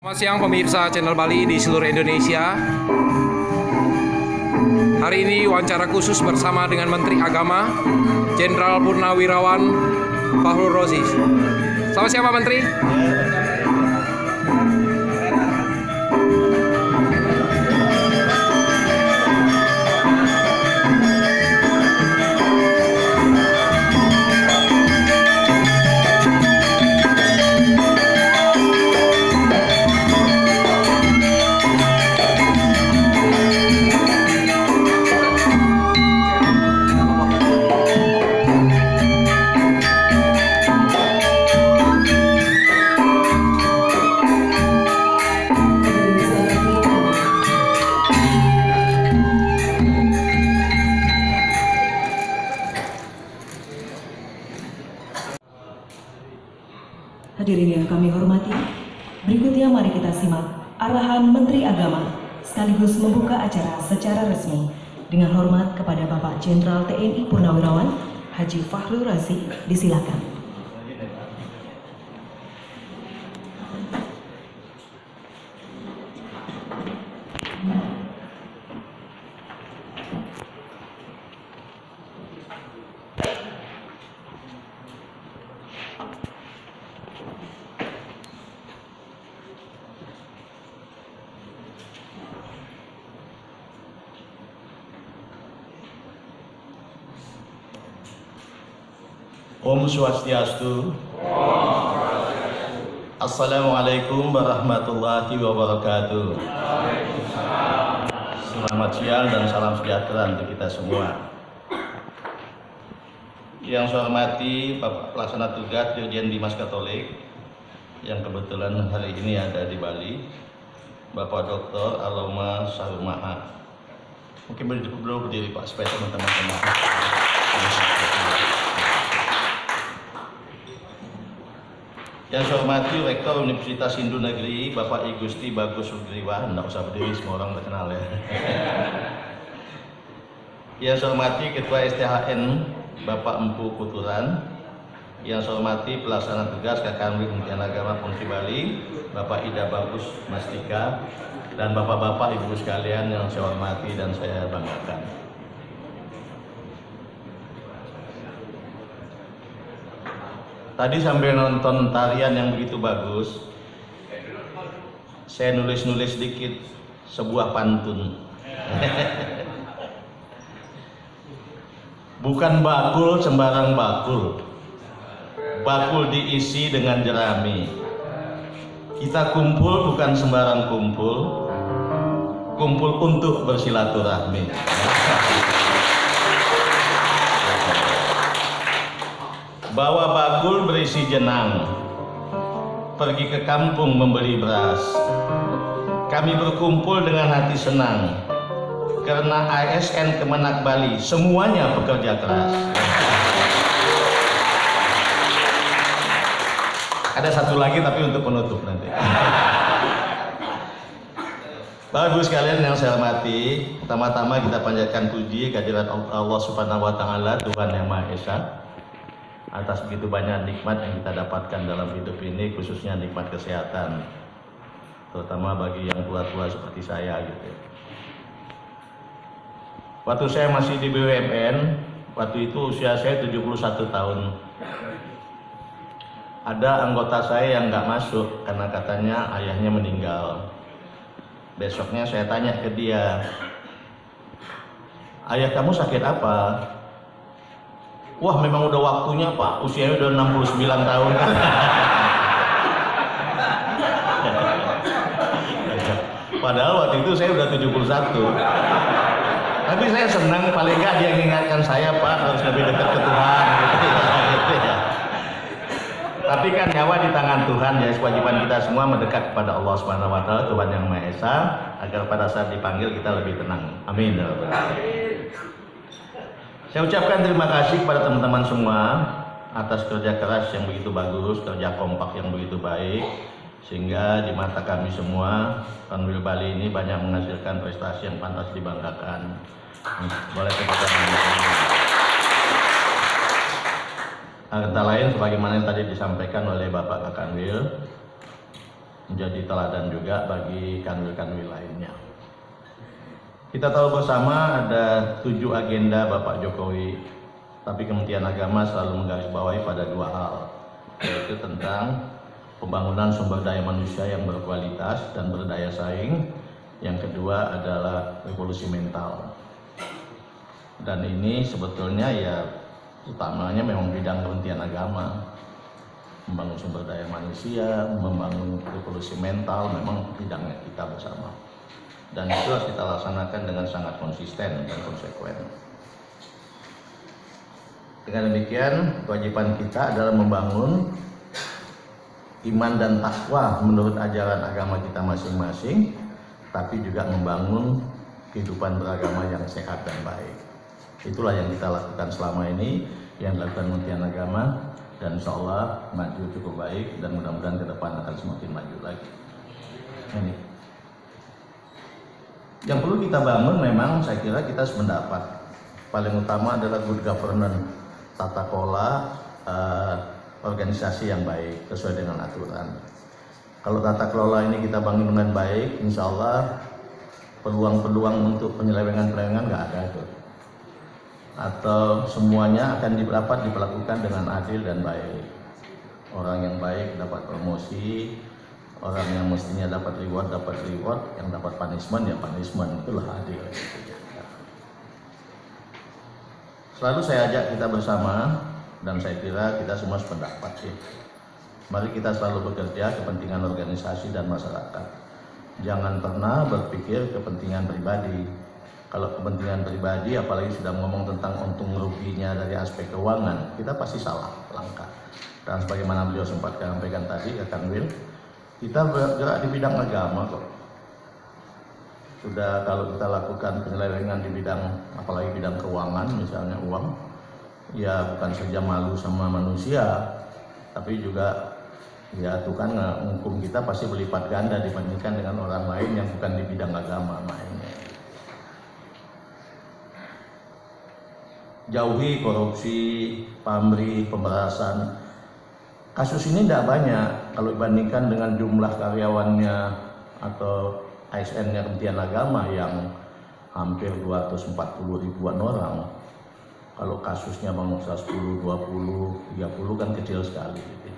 Selamat siang pemirsa channel Bali di seluruh Indonesia. Hari ini wawancara khusus bersama dengan Menteri Agama Jenderal Purnawirawan Fahru Rozi. Selamat siang Pak Menteri. Hadirin yang kami hormati, berikutnya mari kita simak arahan Menteri Agama sekaligus membuka acara secara resmi dengan hormat kepada Bapak Jenderal TNI Purnawirawan Haji Fahru Rozi. Disilakan. Om Swastiastu. Assalamualaikum warahmatullahi wabarakatuh. Selamat siang dan salam sejahtera untuk kita semua. Yang saya hormati Bapak Pelaksana Tugas Dirjen Dimas Katolik yang kebetulan hari ini ada di Bali, Bapak Dr. Aloma Sarumaha. Mungkin belum berdiri Pak supaya teman-teman semua. Yang saya hormati Rektor Universitas Hindu Negeri Bapak I Gusti Bagus Sugriwa, tidak usah berdiri, semua orang terkenal ya. Yang saya hormati Ketua STHN Bapak Empu Kuturan. Yang saya hormati Pelaksana Tugas Kakanwil Kementerian Agama Provinsi Bali Bapak Ida Bagus Mastika, dan Bapak-Bapak Ibu sekalian yang saya hormati dan saya banggakan. Tadi sambil nonton tarian yang begitu bagus, saya nulis-nulis sedikit sebuah pantun. Bukan bakul sembarang bakul, bakul diisi dengan jerami. Kita kumpul bukan sembarang kumpul, kumpul untuk bersilaturahmi. Bawa bakul berisi jenang, pergi ke kampung membeli beras. Kami berkumpul dengan hati senang, karena ASN Kemenak Bali semuanya pekerja keras. Ada satu lagi tapi untuk penutup nanti. Bapak Ibu sekalian yang saya hormati, pertama-tama kita panjatkan puji kehadirat Allah Subhanahu wa Ta'ala, Tuhan Yang Maha Esa, atas begitu banyak nikmat yang kita dapatkan dalam hidup ini, khususnya nikmat kesehatan, terutama bagi yang tua-tua seperti saya gitu. Waktu saya masih di BUMN, waktu itu usia saya 71 tahun. Ada anggota saya yang nggak masuk karena katanya ayahnya meninggal. Besoknya saya tanya ke dia, "Ayah kamu sakit apa?" "Wah, memang udah waktunya Pak, usianya udah 69 tahun. Padahal waktu itu saya udah 71. Tapi saya senang, paling nggak dia mengingatkan saya, Pak, harus lebih dekat ke Tuhan gitu ya. Tapi kan nyawa di tangan Tuhan, ya kewajiban kita semua mendekat kepada Allah Subhanahu wa Ta'ala, Tuhan Yang Maha Esa, agar pada saat dipanggil kita lebih tenang. Amin. Saya ucapkan terima kasih kepada teman-teman semua atas kerja keras yang begitu bagus, kerja kompak yang begitu baik, sehingga di mata kami semua Kanwil Bali ini banyak menghasilkan prestasi yang pantas dibanggakan. Boleh kita Antara lain sebagaimana yang tadi disampaikan oleh Bapak Kakanwil, menjadi teladan juga bagi kanwil-kanwil lainnya. Kita tahu bersama ada 7 agenda Bapak Jokowi, tapi Kementerian Agama selalu menggarisbawahi pada 2 hal, yaitu tentang pembangunan sumber daya manusia yang berkualitas dan berdaya saing. Yang kedua adalah revolusi mental. Dan ini sebetulnya ya utamanya memang bidang Kementerian Agama. Membangun sumber daya manusia, membangun revolusi mental, memang bidangnya kita bersama. Dan itu harus kita laksanakan dengan sangat konsisten dan konsekuen. Dengan demikian, kewajiban kita adalah membangun iman dan takwa menurut ajaran agama kita masing-masing, tapi juga membangun kehidupan beragama yang sehat dan baik. Itulah yang kita lakukan selama ini, yang dilakukan Kementerian Agama, dan insya Allah maju cukup baik, dan mudah-mudahan ke depan akan semakin maju lagi. Ini yang perlu kita bangun, memang saya kira kita sependapat. Paling utama adalah good governance, tata kelola organisasi yang baik sesuai dengan aturan. Kalau tata kelola ini kita bangun dengan baik, insya Allah peluang-peluang untuk penyelewengan-penyelewengan nggak ada tuh. Atau semuanya akan dapat diperlakukan dengan adil dan baik. Orang yang baik dapat promosi, orang yang mestinya dapat reward, yang dapat punishment ya punishment, itulah adil. Selalu saya ajak kita bersama, dan saya kira kita semua sependapat sih. Mari kita selalu bekerja kepentingan organisasi dan masyarakat. Jangan pernah berpikir kepentingan pribadi. Kalau kepentingan pribadi, apalagi sudah ngomong tentang untung ruginya dari aspek keuangan, kita pasti salah langkah. Dan sebagaimana beliau sempat sampaikan tadi, Kak Will, kita bergerak di bidang agama kok. Sudah kalau kita lakukan penyelewengan di bidang, apalagi bidang keuangan, misalnya uang, ya bukan saja malu sama manusia, tapi juga ya Tuhan menghukum kita pasti berlipat ganda dibandingkan dengan orang lain yang bukan di bidang agama mainnya. Jauhi korupsi, pamrih, pemerasan. Kasus ini tidak banyak kalau dibandingkan dengan jumlah karyawannya atau ASN-nya Kementerian Agama yang hampir 240 ribuan orang. Kalau kasusnya Bang 10, 20, 30 kan kecil sekali gitu.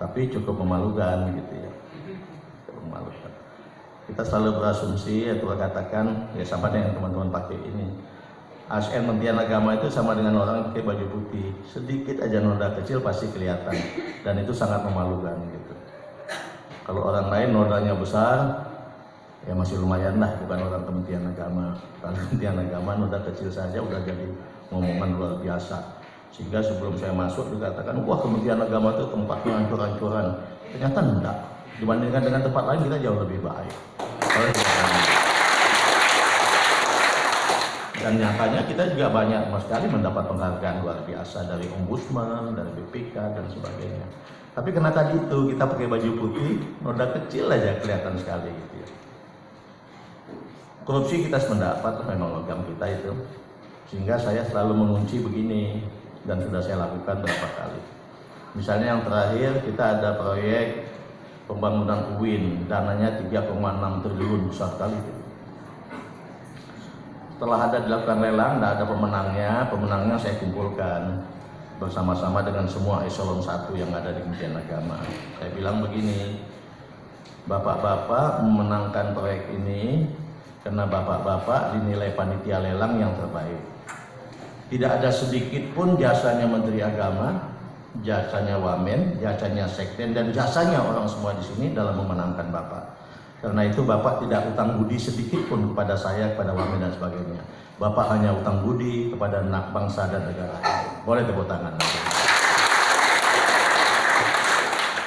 Tapi cukup memalukan gitu ya. Cukup memalukan. Kita selalu berasumsi atau katakan ya sama dengan teman-teman pakai ini. ASN Kementerian Agama itu sama dengan orang pakai baju putih, sedikit aja noda kecil pasti kelihatan, dan itu sangat memalukan gitu. Kalau orang lain nodanya besar, ya masih lumayan lah, bukan orang Kementerian Agama. Kalau Kementerian Agama noda kecil saja udah jadi ngomongan luar biasa. Sehingga sebelum saya masuk dikatakan, wah Kementerian Agama itu tempatnya hancur-hancuran. Ternyata enggak. Dibandingkan dengan tempat lain kita jauh lebih baik. Dan nyatanya kita juga banyak sekali mendapat penghargaan luar biasa dari Ombudsman, dari BPK dan sebagainya. Tapi karena tadi itu kita pakai baju putih, noda kecil aja kelihatan sekali gitu ya. Korupsi kita sependapat, memang logam kita itu. Sehingga saya selalu mengunci begini, dan sudah saya lakukan berapa kali. Misalnya yang terakhir kita ada proyek pembangunan UIN, dananya 3,6 triliun, besar sekali itu. Setelah ada dilakukan lelang, tidak ada pemenangnya saya kumpulkan bersama-sama dengan semua eselon 1 yang ada di Kementerian Agama. Saya bilang begini, bapak-bapak memenangkan proyek ini karena bapak-bapak dinilai panitia lelang yang terbaik. Tidak ada sedikit pun jasanya Menteri Agama, jasanya Wamen, jasanya Sekden, dan jasanya orang semua di sini dalam memenangkan bapak. Karena itu Bapak tidak utang budi sedikit pun kepada saya, kepada Wamen dan sebagainya. Bapak hanya utang budi kepada anak bangsa dan negara. Boleh tepuk tangan.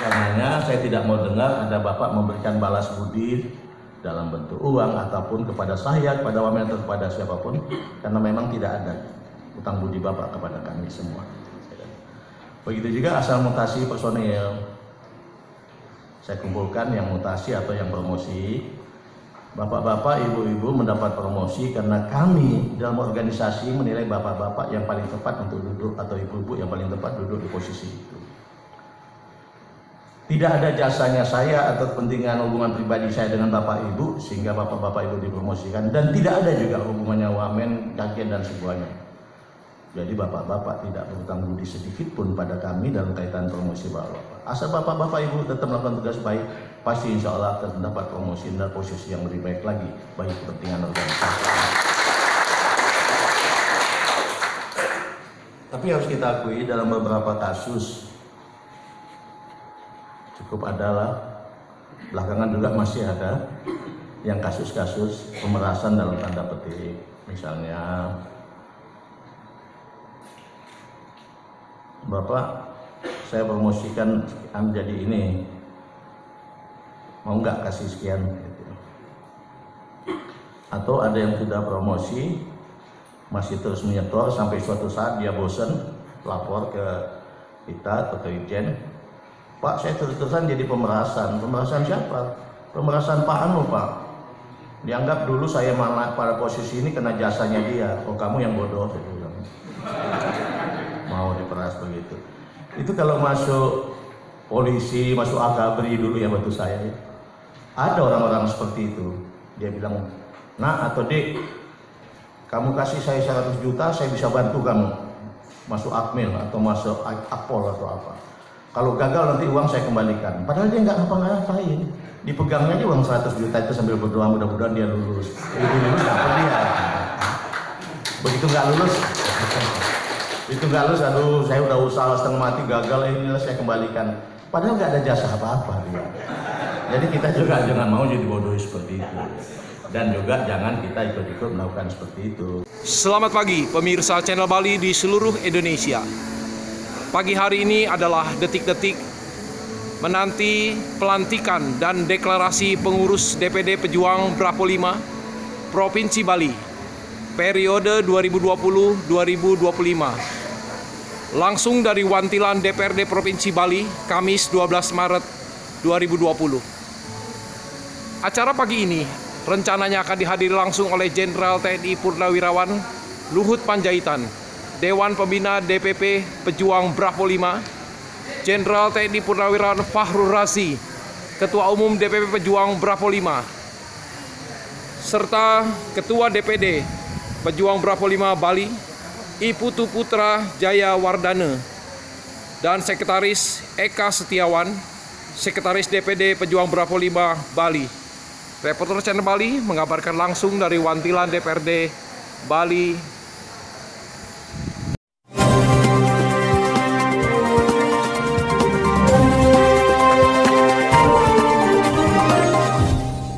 Karenanya saya tidak mau dengar ada Bapak memberikan balas budi dalam bentuk uang ataupun kepada saya, kepada Wamen atau kepada siapapun. Karena memang tidak ada utang budi Bapak kepada kami semua. Begitu juga asal mutasi personil. Saya kumpulkan yang mutasi atau yang promosi. Bapak-bapak, ibu-ibu mendapat promosi karena kami dalam organisasi menilai bapak-bapak yang paling tepat untuk duduk atau ibu-ibu yang paling tepat duduk di posisi itu. Tidak ada jasanya saya atau kepentingan hubungan pribadi saya dengan Bapak Ibu sehingga Bapak Ibu dipromosikan, dan tidak ada juga hubungannya wamen, kajian dan semuanya. Jadi Bapak-Bapak tidak berhutang budi sedikit pun pada kami dalam kaitan promosi Bapak. Asal Bapak Ibu tetap melakukan tugas baik, pasti insya Allah akan mendapat promosi dan posisi yang lebih baik lagi bagi kepentingan organisasi. Tapi harus kita akui dalam beberapa kasus cukup adalah, belakangan juga masih ada yang kasus-kasus pemerasan dalam tanda petik. Misalnya, Bapak, saya promosikan menjadi ini, mau nggak kasih sekian gitu. Atau ada yang sudah promosi masih terus menyetor sampai suatu saat dia bosan lapor ke kita atau ke Irjen, Pak, saya terus-terusan jadi pemerasan. Pemerasan siapa? Pemerasan Pak Anu, Pak. Dianggap dulu saya malah pada posisi ini kena jasanya dia. Oh, kamu yang bodoh, saya bilang. Mau diperas begitu. Itu kalau masuk polisi, masuk akabri dulu ya waktu saya. Ada orang-orang seperti itu. Dia bilang, "Nak atau Dek, kamu kasih saya 100 juta, saya bisa bantu kamu masuk Akmil atau masuk Akpol atau apa. Kalau gagal nanti uang saya kembalikan." Padahal dia nggak ngapa-ngapain. Dipegangnya aja uang 100 juta itu sambil berdoa mudah-mudahan dia lulus. Begitu lulus dapat dia. Begitu nggak lulus, aduh saya udah usaha setengah mati gagal, ini saya kembalikan. Padahal nggak ada jasa apa-apa dia. Jadi kita juga jangan mau jadi bodoh seperti itu. Dan juga jangan kita ikut-ikut melakukan seperti itu. Selamat pagi pemirsa channel Bali di seluruh Indonesia. Pagi hari ini adalah detik-detik menanti pelantikan dan deklarasi pengurus DPD Pejuang Bravo 5 Provinsi Bali periode 2020-2025. Langsung dari Wantilan DPRD Provinsi Bali, Kamis 12 Maret 2020. Acara pagi ini rencananya akan dihadiri langsung oleh Jenderal TNI Purnawirawan Luhut Panjaitan, Dewan Pembina DPP Pejuang Bravo 5, Jenderal TNI Purnawirawan Fahrul Razi, Ketua Umum DPP Pejuang Bravo 5, serta Ketua DPD Pejuang Bravo 5 Bali, Iputu Putra Jaya Wardana, dan Sekretaris Eka Setiawan, Sekretaris DPD Pejuang Bravo 5 Bali. Reporter Channel Bali mengabarkan langsung dari Wantilan DPRD Bali,